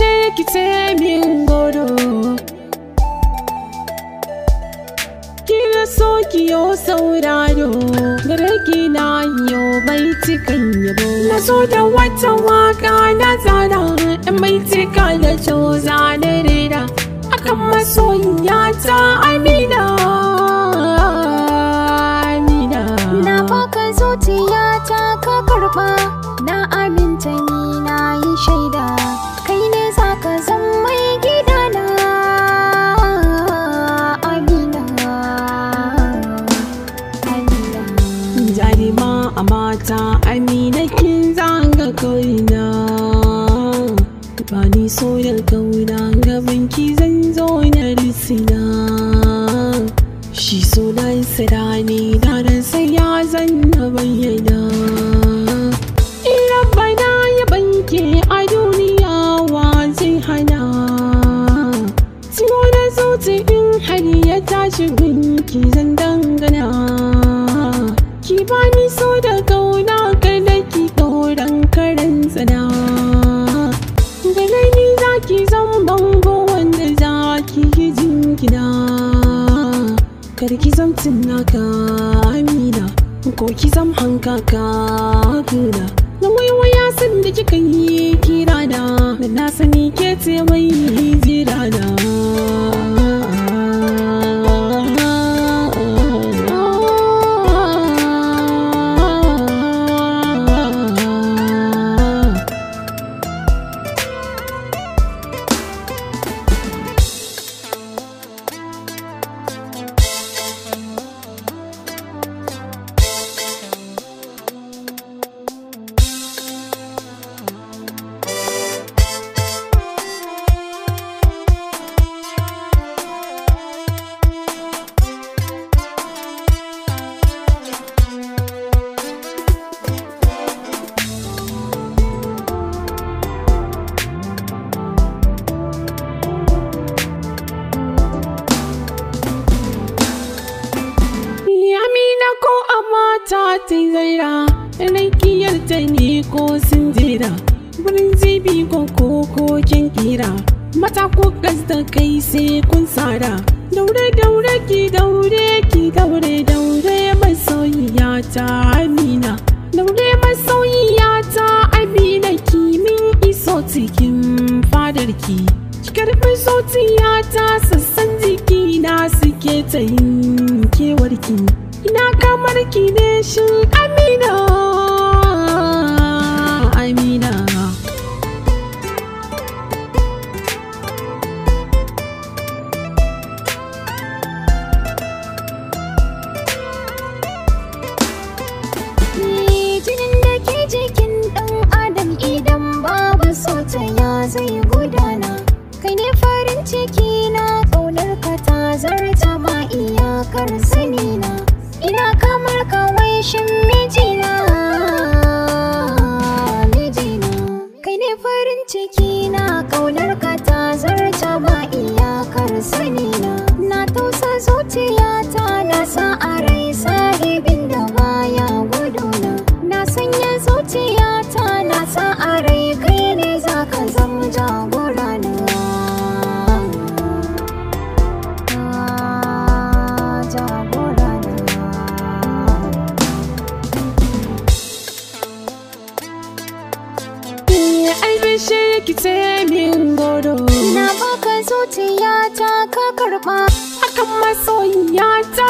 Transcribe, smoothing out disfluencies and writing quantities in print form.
albishir ki ce min goro, kina so ki yo sauraro, gare ki na yo baitukan yabo. Na zo da wata waka na tsara, ɗan baituka da coza na rera akan masoyiya ta Amina. Na baka zuciyata ka karɓa, na aminta ni na yi shaida, kai ne za ka zama mai gidana Amina. Jarima a mata Amina kin zanga kaina, ba ni so da kauna gaban ki zan zo na risina. Shi so na sira ne da ransa ya zan na bayyana. Rabbana ya banke a duniya wa zai hana, tuno da zuci in har ya tashi gunki zan dangana. Ki bani so da kauna kada ki ɗoran karen tsana, gare ni za ki zan bango wanda za ki yi jingina. Kar ki zam tunaka Amina, ko ki zam hankaka guna. Na waiwaya san da kika yi kirana, da na sani ke ce mai jirana. Ko a mata ta zaira, rakiyar ta ne ko sun jera, wurin zibi ko kokin kira, mata ko gas da kai sai kun tsara. Daure daure ki daure ki daure daure masoyiya ta Amina, daure masoyiya ta Amina, ki min iso cikin fadarki. Ki karɓi zuciya ta, sassan jiki na suke ta yin kewarki. Ina kamar ki ne shin Amina, Amina. Jinin da ke jikin ɗan adam idan babu sota ya zai gudana, kai ne farin ciki na, ƙaunar ka ta zarta ma iyakar sanina. Ina kamar kawai shin mijina, mijina, kai ne farin ciki na, ƙaunar ka ta zarta ma iyakar sanina. Na tausa zuciyata na sa a rai sahibin da baya guduna, na sanya zuciyata na sa a rai kai ne za ka zama jagorana. Albishir ki ce min goro, na baka zuciyata ka karɓa, akan masoyiya ta